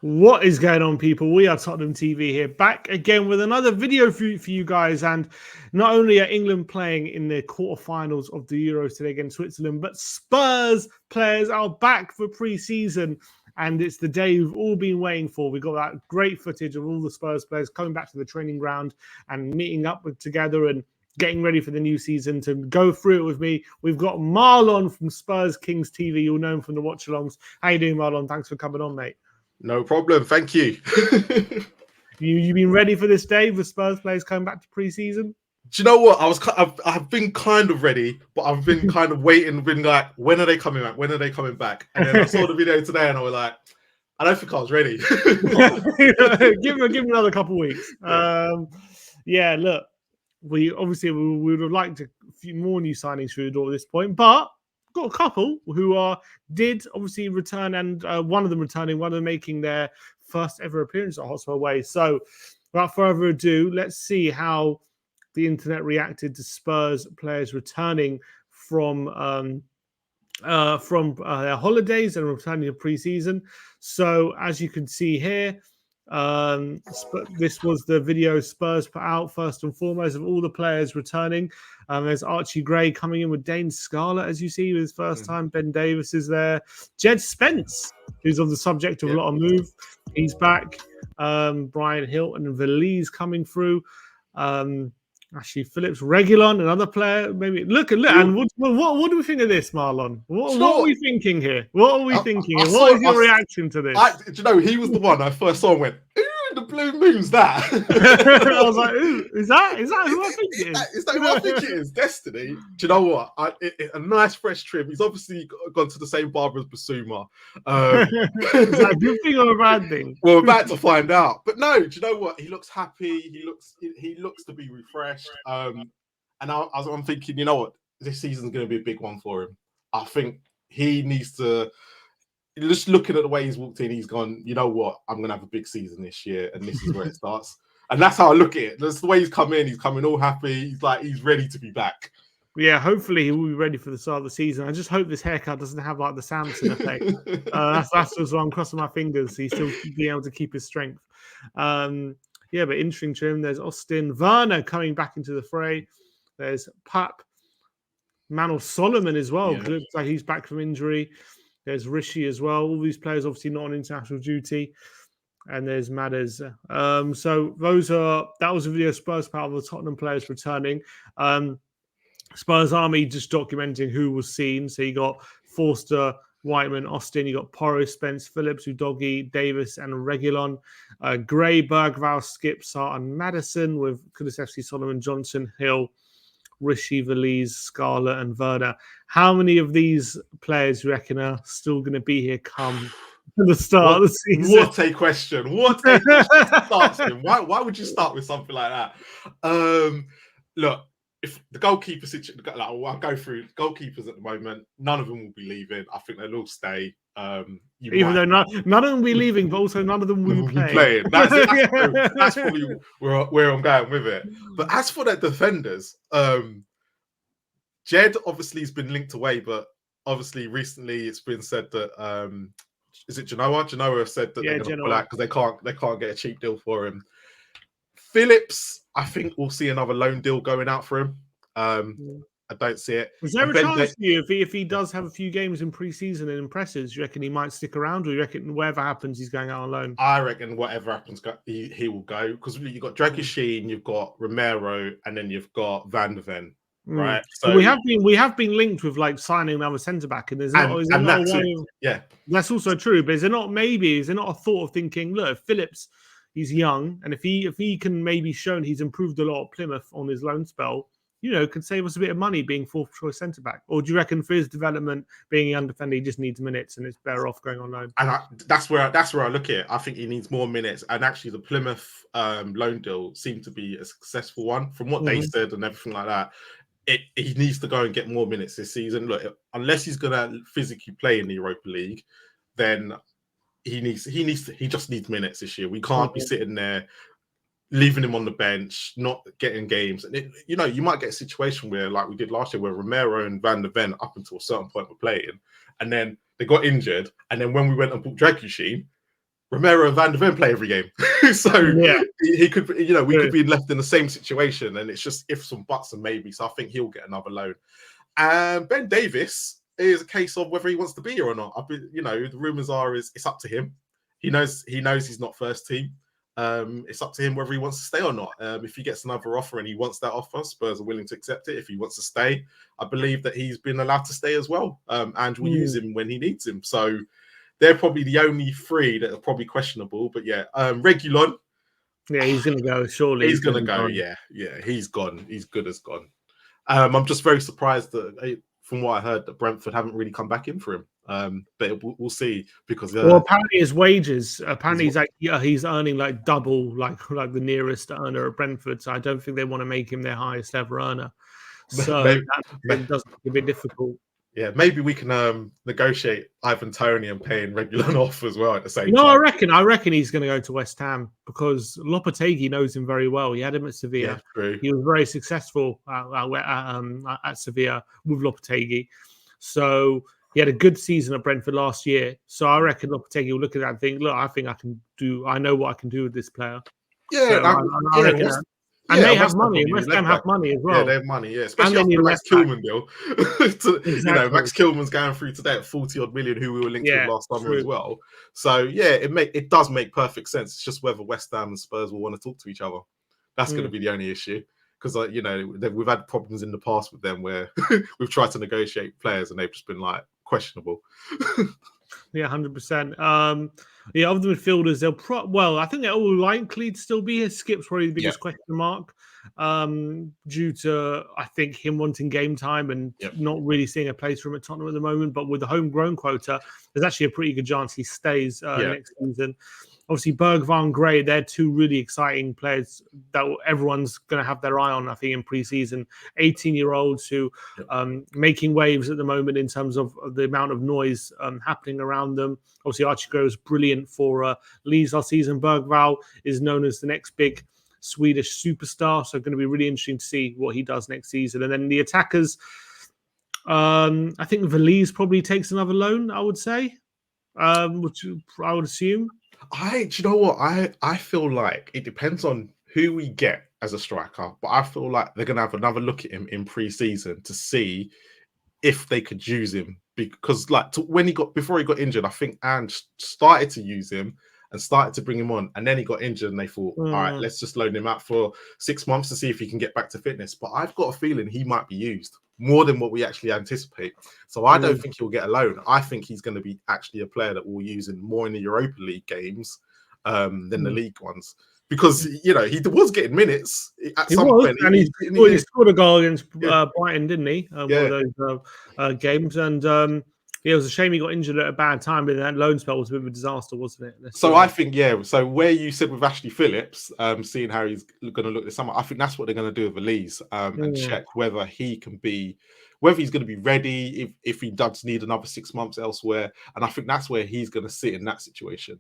What is going on, people? We are Tottenham TV here, back again with another video for you guys. And not only are England playing in the quarterfinals of the Euros today against Switzerland, but Spurs players are back for pre-season. And it's the day we've all been waiting for. We've got that great footage of all the Spurs players coming back to the training ground and meeting up together and getting ready for the new season. To go through it with me, we've got Marlon from Spurs Kings TV. You'll know him from the watch-alongs. How you doing, Marlon? Thanks for coming on, mate. No problem. Thank you. You been ready for this day with Spurs players coming back to pre-season? Do you know what? I've been kind of ready, but I've been kind of waiting, been like, when are they coming back? When are they coming back? And then I saw the video today and I was like, I don't think I was ready. give him another couple of weeks. Yeah, look, we would have liked a few more new signings through the door at this point, but got a couple who did obviously return, and one of them returning, one of them making their first ever appearance at Hotspur away. So without further ado, let's see how the internet reacted to Spurs players returning from their holidays and returning to pre-season. So as you can see here, this was the video Spurs put out first and foremost of all the players returning. There's Archie Gray coming in with Dane Scarlett, as you see, with his first time. Ben Davis is there. Jed Spence, who's on the subject of a lot of move, he's back. Brian Hilton and Valise coming through. Actually, Phillips, Reguilon, another player. Maybe look. And what do we think of this, Marlon? What are we thinking here? What are we thinking? What is your reaction to this? Do you know, he was the one I first saw and went, "Ooh, the blue moon's that." I was like, "Ooh, is that who I think it is? Is that who I think it is? Destiny." Do you know what? A nice fresh trim. He's obviously gone to the same barber as Basuma. Is that a good thing or a bad thing? Well, we're about to find out. But no, do you know what? He looks happy. He looks to be refreshed. And I'm thinking, you know what? This season's going to be a big one for him. I think he needs to. Just looking at the way he's walked in, he's gone, you know what? I'm going to have a big season this year, and this is where it starts. And that's how I look at it. That's the way he's come in. He's coming all happy. He's ready to be back. Yeah, hopefully he will be ready for the start of the season. I just hope this haircut doesn't have like the Samson effect. That's just why I'm crossing my fingers. He's still being able to keep his strength. Yeah, but interesting trim. There's Austin Werner coming back into the fray. There's Pap, Manor Solomon as well. Yeah. Looks like he's back from injury. There's Rishi as well. All these players obviously not on international duty. And there's Madders. So that was a video Spurs part of the Tottenham players returning. Spurs Army just documenting who was seen. So you got Forster, Whiteman, Austin. You got Porro, Spence, Phillips, Udogi, Davis, and Reguilon. Gray, Bergvall, Skip, Sarr, and Madison with Kulusevski, Solomon, Johnson, Hill, Rishi, Valise, Scarlett, and Werner. How many of these players you reckon are still going to be here come to the start of the season? What a question. What a question. Why would you start with something like that? Look, if the goalkeeper situation, I'll go through goalkeepers at the moment, none of them will be leaving. I think they'll all stay. Even though none of them will be leaving, but also none of them will be playing. That's probably where I'm going with it. But as for the defenders, Jed obviously has been linked away, but obviously recently it's been said that is it Genoa? Genoa have said that they're going to pull out because they can't get a cheap deal for him. Phillips, I think we'll see another loan deal going out for him. I don't see it. Is there a chance for you if he does have a few games in pre-season and impresses? You reckon he might stick around, or you reckon whatever happens, he's going out on loan? I reckon whatever happens, he will go, because you've got Dragusin, you've got Romero, and then you've got Van der Ven, right? So we have been linked with like signing another centre back, and there's that's also true. But is there not a thought of thinking, look, Phillips, he's young, and if he can maybe shown he's improved a lot at Plymouth on his loan spell, could save us a bit of money being fourth choice centre back? Or do you reckon for his development, being a young defender, he just needs minutes and it's better off going on loan? And that's where I look at it. I think he needs more minutes. And actually, the Plymouth loan deal seemed to be a successful one from what they said and everything like that. He needs to go and get more minutes this season. Look, unless he's going to physically play in the Europa League, then he just needs minutes this year. We can't be sitting there leaving him on the bench, not getting games. And you might get a situation where, like we did last year, where Romero and Van der Ven up until a certain point were playing, and then they got injured. And then when we went and bought Dragusin, Romero and Van de Ven play every game. So Yeah. he could, we True. could be left in the same situation, and it's just ifs and buts and maybe. So I think he'll get another loan. And Ben Davis is a case of whether he wants to be here or not. The rumors are it's up to him. He knows he's not first team. It's up to him whether he wants to stay or not. If he gets another offer and he wants that offer, Spurs are willing to accept it. If he wants to stay, I believe that he's been allowed to stay as well, and will use him when he needs him. So they're probably the only three that are probably questionable. But yeah, Reguilon. Yeah, he's going to go. Surely He's going to go. Yeah, he's gone. He's good as gone. I'm just very surprised that, from what I heard, that Brentford haven't really come back in for him. But we'll see, because well, apparently his wages. Apparently he's earning like double like the nearest earner at Brentford. So I don't think they want to make him their highest ever earner. So that does make it a bit difficult. Yeah, maybe we can negotiate Ivan Toney and paying Reguilon off as well at the same time. I reckon he's going to go to West Ham, because Lopetegui knows him very well. He had him at Sevilla. Yeah, true. He was very successful at Sevilla with Lopetegui. So he had a good season at Brentford last year. So I reckon Lopetegui will look at that and think, look, I know what I can do with this player. Yeah, so I reckon that. And they have money. West Ham have money as well. Yeah, they have money. Yeah, especially after the Max Kilman deal. Exactly. Max Kilman's going through today at 40 odd million, who we were linked with last summer as well. So yeah, it does make perfect sense. It's just whether West Ham and Spurs will want to talk to each other. That's going to be the only issue, because we've had problems in the past with them where we've tried to negotiate players and they've just been like questionable. Yeah, 100%. Yeah, of the midfielders, I think they're all likely to still be here. Skip's probably the biggest question mark, due to, I think, him wanting game time and not really seeing a place for him at Tottenham at the moment. But with the homegrown quota, there's actually a pretty good chance he stays next season. Obviously, Bergvall and Gray, they're two really exciting players that everyone's going to have their eye on, I think, in pre-season. 18-year-olds who making waves at the moment in terms of the amount of noise happening around them. Obviously, Archie Gray was brilliant for Leeds last season. Bergvall is known as the next big Swedish superstar, so going to be really interesting to see what he does next season. And then the attackers, I think Veliz probably takes another loan, I would say, which I would assume. Do you know what? I feel like it depends on who we get as a striker, but I feel like they're going to have another look at him in pre-season to see if they could use him, because before he got injured, I think Ange started to use him and started to bring him on, and then he got injured and they thought, all right, let's just loan him out for 6 months to see if he can get back to fitness. But I've got a feeling he might be used more than what we actually anticipate. So I don't think he'll get a loan. I think he's going to be actually a player that we'll use more in the Europa League games than the league ones. Because, he was getting minutes at some point. And he scored a goal against Brighton, didn't he? One of those games. And it was a shame he got injured at a bad time, but that loan spell was a bit of a disaster, wasn't it? I think, so where you said with Ashley Phillips, seeing how he's going to look this summer, I think that's what they're going to do with Elise, and check whether he can be, whether he's going to be ready, if he does need another 6 months elsewhere. And I think that's where he's going to sit in that situation.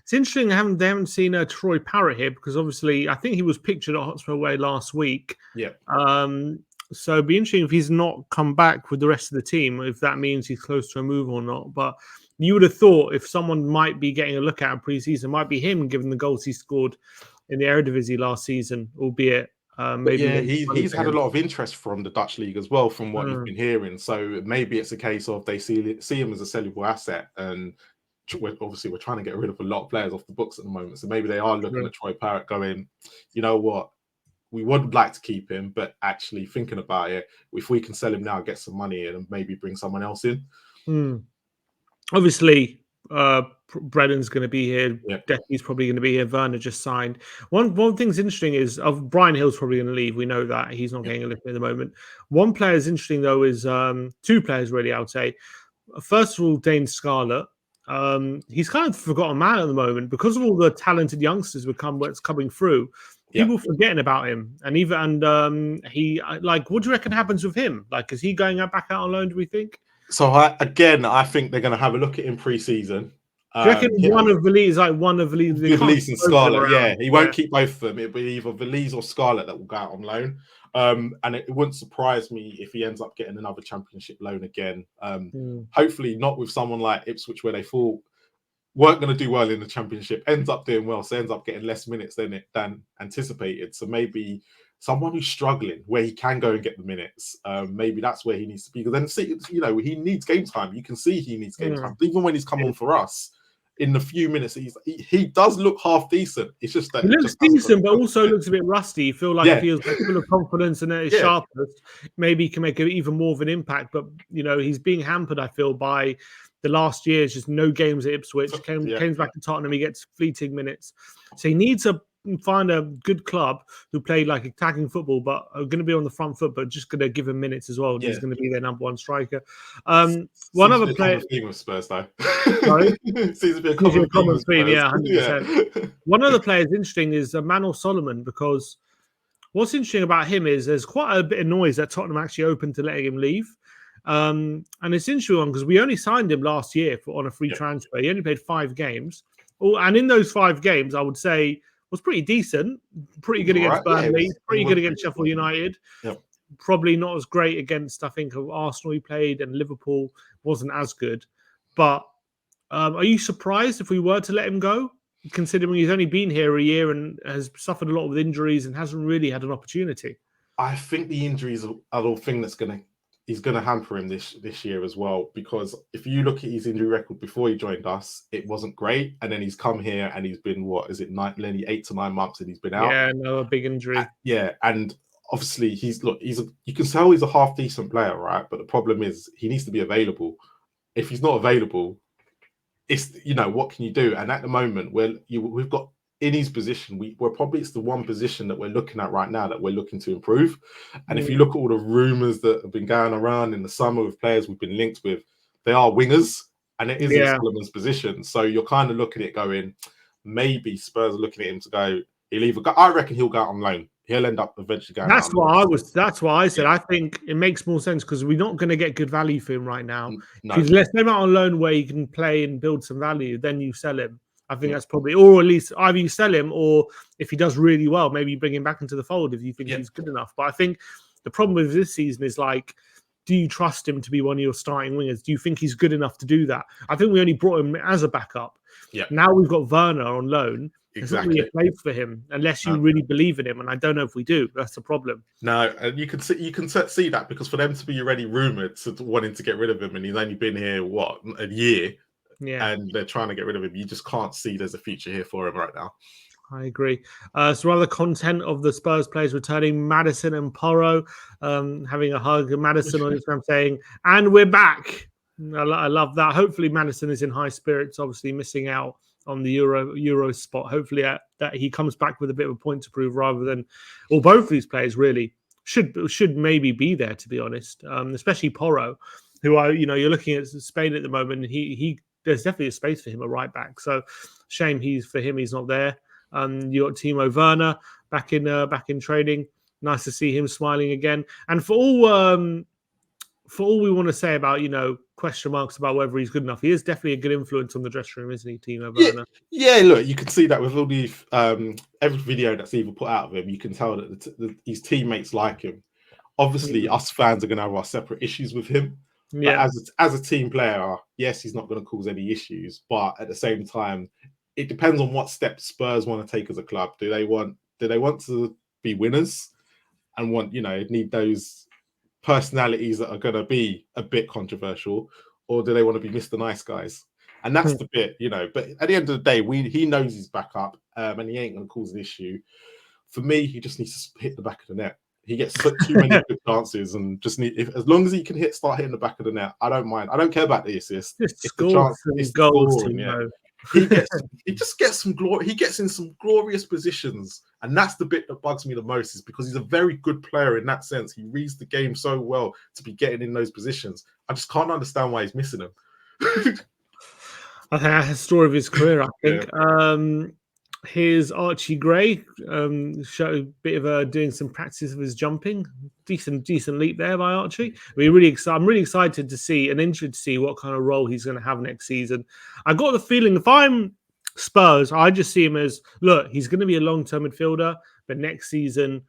It's interesting they haven't seen Troy Parrott here, because obviously I think he was pictured at Hotspur away last week. Yeah. So it'd be interesting if he's not come back with the rest of the team, if that means he's close to a move or not. But you would have thought if someone might be getting a look at pre-season, might be him, given the goals he scored in the Eredivisie last season, albeit maybe he's had a lot of interest from the Dutch league as well, from what you've been hearing. So maybe it's a case of they see him as a sellable asset, and obviously we're trying to get rid of a lot of players off the books at the moment. So maybe they are looking at Troy Parrott going, you know what, we would like to keep him, but actually thinking about it, if we can sell him now, get some money in, and maybe bring someone else in. Obviously, Brennan's going to be here. Decky's probably going to be here. Werner just signed. One thing's interesting is Brian Hill's probably going to leave. We know that he's not getting a lift at the moment. One player is interesting though is two players really. I would say. First of all, Dane Scarlett. He's kind of forgotten man at the moment because of all the talented youngsters what's coming through. People forgetting about him, and he what do you reckon happens with him? Like, is he going back out on loan? Do we think? So I think they're going to have a look at him pre-season. Do you reckon one of Veliz and Scarlett? Yeah, he won't keep both of them. It'll be either Veliz or Scarlett that will go out on loan. And it wouldn't surprise me if he ends up getting another Championship loan again. Hopefully not with someone like Ipswich, where they thought weren't going to do well in the Championship, ends up doing well, so ends up getting less minutes than anticipated. So maybe someone who's struggling, where he can go and get the minutes, maybe that's where he needs to be. Because then, see, you know, he needs game time. You can see he needs game time, even when he's come on for us. In the few minutes he does look half decent. It's just that he looks decent, but also looks a bit rusty. You feel like if he was full of confidence and at his sharpest, maybe he can make even more of an impact. But you know, he's being hampered, I feel, by the last year's just no games at Ipswich. Came back to Tottenham, he gets fleeting minutes. So he needs to find a good club who play like attacking football, but are going to be on the front foot, but just going to give him minutes as well. He's going to be their number one striker. One other player theme with Spurs, though. Sorry? Seems to be a common theme, yeah, 100%. One other player is interesting is Manor Solomon, because what's interesting about him is there's quite a bit of noise that Tottenham actually opened to letting him leave. And it's interesting because we only signed him last year on a free transfer. He only played 5 games. And in those 5 games, I would say was pretty decent, pretty good against Burnley, pretty good against Sheffield United. Probably not as great against, I think, of Arsenal he played, and Liverpool wasn't as good. But are you surprised if we were to let him go, considering he's only been here a year and has suffered a lot with injuries and hasn't really had an opportunity? I think the injuries are the thing that's he's gonna hamper him this year as well, because if you look at his injury record before he joined us, it wasn't great, and then he's come here and he's been 8 to 9 months and he's been out. Yeah, no, a big injury. And obviously you can tell he's a half decent player, right? But the problem is he needs to be available. If he's not available, it's, you know, what can you do? And at the moment, we've got in his position, it's the one position that we're looking at right now that we're looking to improve. And if you look at all the rumors that have been going around in the summer with players we've been linked with, they are wingers, and it is in Solomon's position. So you're kind of looking at it going, maybe Spurs are looking at him to go, I reckon he'll go out on loan. He'll end up eventually going. That's what I said. I think it makes more sense because we're not going to get good value for him right now. No. If you let him out on loan where he can play and build some value, then you sell him. I think that's probably, or at least either you sell him, or if he does really well, maybe you bring him back into the fold if you think he's good enough. But I think the problem with this season is, like, do you trust him to be one of your starting wingers? Do you think he's good enough to do that? I think we only brought him as a backup. Now we've got Werner on loan. It's not really a place for him unless you really believe in him, and I don't know if we do. That's the problem. No, and you can see that, because for them to be already rumored to wanting to get rid of him, and he's only been here a year, and they're trying to get rid of him. You just can't see there's a future here for him right now. I agree. So other content of the Spurs players returning: Maddison and Porro having a hug. Maddison on Instagram saying, "And we're back." I love that. Hopefully Maddison is in high spirits. Obviously missing out on the Euro spot. Hopefully that he comes back with a bit of a point to prove, rather than, or both of these players really should maybe be there, to be honest. Especially Porro, who you're looking at Spain at the moment. He there's definitely a space for him at right back. So shame he's not there. You got Timo Werner back in training. Nice to see him smiling again. And for all we want to say about, question marks about whether he's good enough, he is definitely a good influence on the dressing room, isn't he, Timo Werner? Yeah, look, you can see that with all the every video that's even put out of him. You can tell that his teammates like him. Obviously, us fans are going to have our separate issues with him. But as a team player, yes, he's not going to cause any issues. But at the same time, it depends on what steps Spurs want to take as a club. Do they want to be winners and need those personalities that are going to be a bit controversial, or do they want to be Mr. Nice Guys? And that's the bit, But at the end of the day, he knows he's back up, and he ain't going to cause an issue. For me, he just needs to hit the back of the net. He gets too many good chances, and as long as he can start hitting the back of the net, I don't mind. I don't care about the assist. It's the chance. It's goals, scoring, he just gets some glory. He gets in some glorious positions, and that's the bit that bugs me the most, is because he's a very good player in that sense. He reads the game so well to be getting in those positions. I just can't understand why he's missing them. I think that's the story of his career. I think here's Archie Gray, showed a bit of doing some practice of his jumping. Decent leap there by Archie. I'm really excited to see and interested to see what kind of role he's going to have next season. I got the feeling, if I'm Spurs, I just see him as, look, he's going to be a long-term midfielder, but next season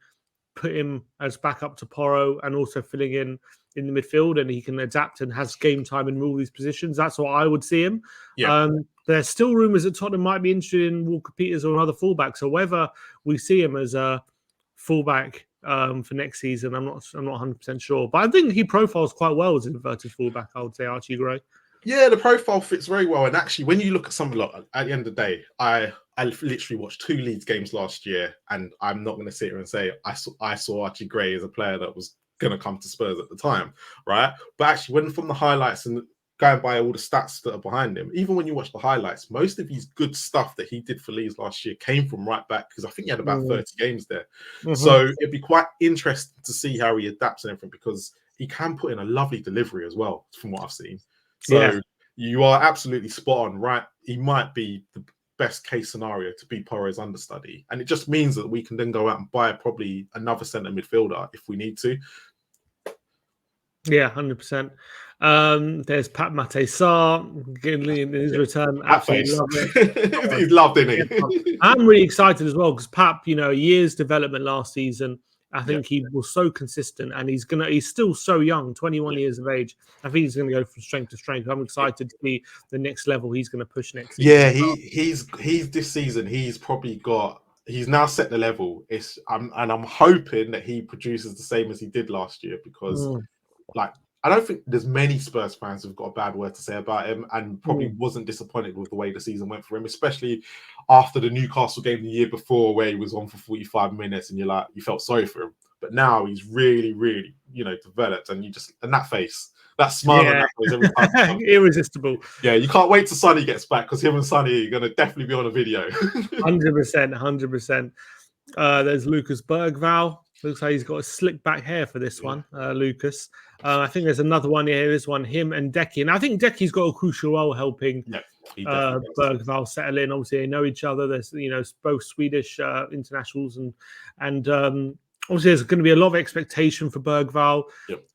put him as backup to Porro and also filling in the midfield, and he can adapt and has game time in all these positions. That's what I would see him. There's still rumours that Tottenham might be interested in Walker Peters or another fullback. So whether we see him as a fullback for next season, I'm not 100% sure. But I think he profiles quite well as an inverted fullback. I would say Archie Gray. Yeah, the profile fits very well. And actually, when you look at something like at the end of the day, I literally watched 2 Leeds games last year, and I'm not going to sit here and say I saw Archie Gray as a player that was going to come to Spurs at the time, right? But actually, when from the highlights and going by all the stats that are behind him, even when you watch the highlights, most of his good stuff that he did for Leeds last year came from right back, because I think he had about 30 games there. So it'd be quite interesting to see how he adapts and everything, because he can put in a lovely delivery as well, from what I've seen. So you are absolutely spot on, right? He might be the best case scenario to be Porro's understudy. And it just means that we can then go out and buy probably another centre midfielder if we need to. Yeah, 100%. There's Pat Mate Sarr in his return. Absolutely love it. He's loved, isn't he? I'm really excited as well, because Pap, a year's development last season. I think he was so consistent, and he's still so young, 21 years of age. I think he's gonna go from strength to strength. I'm excited to see the next level he's gonna push next season. Yeah, he's this season, he's now set the level. I'm hoping that he produces the same as he did last year, because I don't think there's many Spurs fans who've got a bad word to say about him, and probably wasn't disappointed with the way the season went for him, especially after the Newcastle game the year before, where he was on for 45 minutes and you felt sorry for him. But now he's really, really, developed, and that face, that smile on that face every time. Irresistible. Yeah, you can't wait till Sonny gets back, because him and Sonny are going to definitely be on a video. 100%. There's Lucas Bergvall. Looks like he's got a slick back hair for this one, Lucas. I think there's another one here. This one, him and Decky. And I think Decky's got a crucial role helping Bergvall settle in. Obviously, they know each other. There's, both Swedish internationals. And obviously, there's going to be a lot of expectation for Bergvall.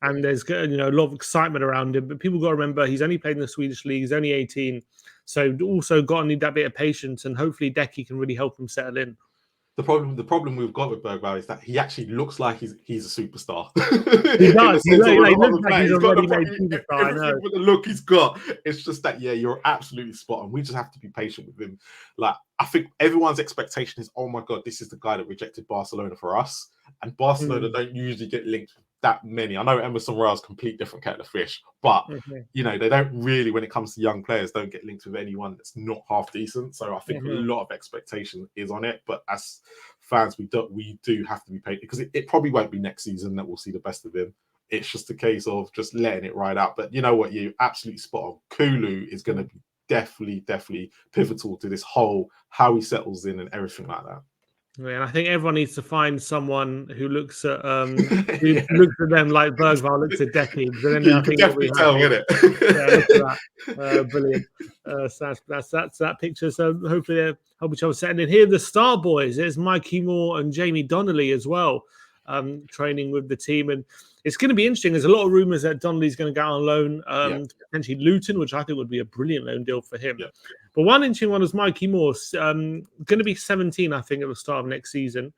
And there's, a lot of excitement around him. But people got to remember, he's only played in the Swedish league. He's only 18. So also got to need that bit of patience. And hopefully, Decky can really help him settle in. The problem we've got with Bergvall is that he actually looks like he's a superstar. He does. He looks like he's already made superstar. I know. With the look he's got, it's just that you're absolutely spot on. We just have to be patient with him. Like, I think everyone's expectation is, oh my god, this is the guy that rejected Barcelona for us, and Barcelona don't usually get linked with that many. I know Emerson Royale's complete different kettle of fish, but they don't really, when it comes to young players, don't get linked with anyone that's not half decent. So I think a lot of expectation is on it. But as fans, we do have to be patient, because it probably won't be next season that we'll see the best of him. It's just a case of just letting it ride out. But you know what, you absolutely spot on. Kulu is going to be definitely pivotal to this whole how he settles in and everything like that. Yeah, and I think everyone needs to find someone who looks at looks at them like Bergvall looks at Decky. You can definitely tell, innit? Look at that. Brilliant. So that's that picture. So hopefully they'll help each other setting in. Here are the Star Boys. There's Mikey Moore and Jamie Donnelly as well, training with the team. And it's going to be interesting. There's a lot of rumours that Donnelly's going to go on loan to potentially Luton, which I think would be a brilliant loan deal for him. But one interesting one is Mikey Moore, going to be 17, I think, at the start of next season.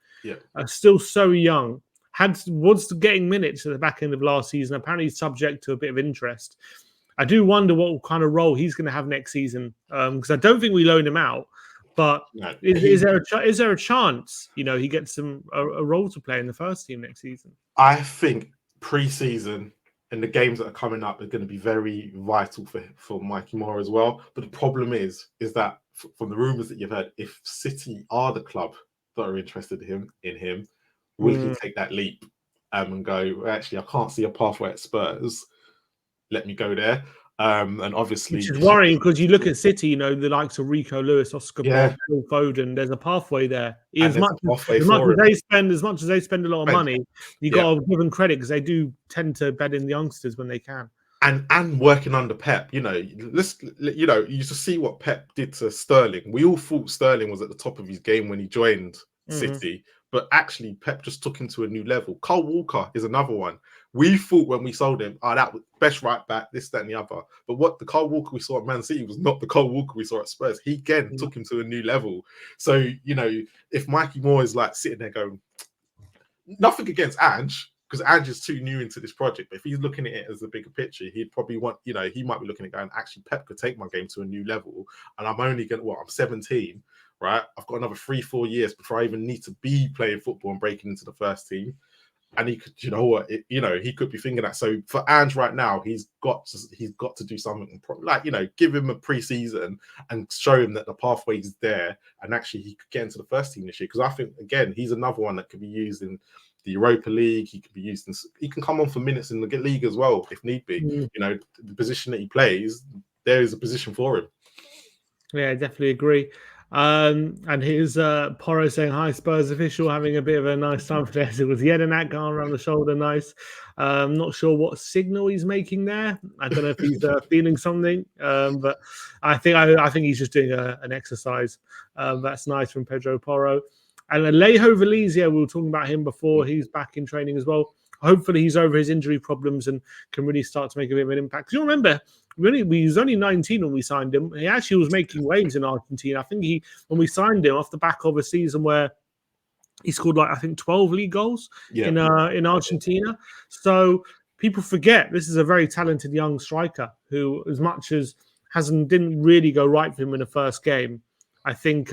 Still so young. Was getting minutes at the back end of last season. Apparently subject to a bit of interest. I do wonder what kind of role he's going to have next season, because I don't think we loan him out. But is there a chance, he gets a role to play in the first team next season? I think pre-season and the games that are coming up are going to be very vital for Mikey Moore as well. But the problem is that from the rumours that you've heard, if City are the club that are interested in him, will he take that leap and go, actually, I can't see a pathway at Spurs. Let me go there. And obviously, which is worrying, because you look at City, the likes of Rico Lewis, Oscar Bob, Phil Foden. There's a pathway there. As much as they spend a lot of money, you got to give them credit, because they do tend to bet in the youngsters when they can. And working under Pep, you just see what Pep did to Sterling. We all thought Sterling was at the top of his game when he joined City, but actually Pep just took him to a new level. Kyle Walker is another one. We thought when we sold him, that was best right back, this, that, and the other. But what the Kyle Walker we saw at Man City was not the Kyle Walker we saw at Spurs. He again took him to a new level. So, if Mikey Moore is like sitting there going, nothing against Ange, because Andrew's too new into this project. But if he's looking at it as the bigger picture, he'd probably want, you know, he might be looking at going, actually, Pep could take my game to a new level, and I'm only going to, I'm 17, right? I've got another 3-4 years before I even need to be playing football and breaking into the first team. And he could, you know what, you know, he could be thinking that. So for Ange right now, he's got to do something, like, you know, give him a pre-season and show him that the pathway is there, and actually he could get into the first team this year. Because I think, again, he's another one that could be used in the Europa League. He could be used in, he can come on for minutes in the league as well if need be. You know, the position that he plays, there is a position for him. Yeah, I definitely agree. And here's Porro saying, hi, Spurs official, having a bit of a nice time for this. It was Jedinak going around the shoulder, nice. Not sure what signal he's making there. I don't know if he's feeling something, but I think he's just doing an exercise. That's nice from Pedro Porro. And Alejo Valencia, we were talking about him before. He's back in training as well. Hopefully he's over his injury problems and can really start to make a bit of an impact. You remember, he was only 19 when we signed him. He actually was making waves in Argentina. I think when we signed him off the back of a season where he scored 12 league goals in Argentina. So people forget this is a very talented young striker who, as much as didn't really go right for him in the first game, I think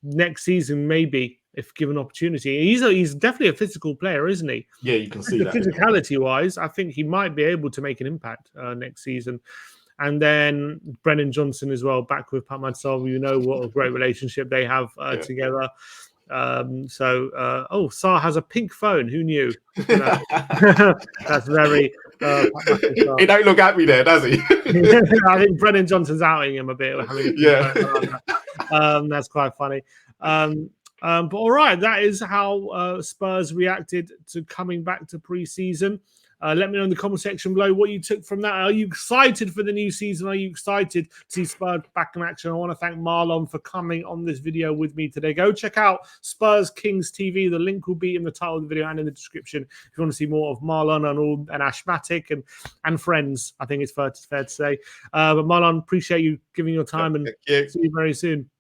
next season maybe, if given opportunity. He's definitely a physical player, isn't he? Yeah, you can see that. Physicality-wise, I think he might be able to make an impact next season. And then Brennan Johnson as well, back with Pat Madsal. You know what a great relationship they have together. Sarr has a pink phone. Who knew? That's very... he don't look at me there, does he? I think Brennan Johnson's outing him a bit. That's quite funny. But all right, that is how Spurs reacted to coming back to pre-season. Let me know in the comment section below what you took from that. Are you excited for the new season? Are you excited to see Spurs back in action? I want to thank Marlon for coming on this video with me today. Go check out Spurs Kings TV. The link will be in the title of the video and in the description if you want to see more of Marlon and Ashmatic and friends. I think it's fair to say. But Marlon, appreciate you giving your time, and see you very soon.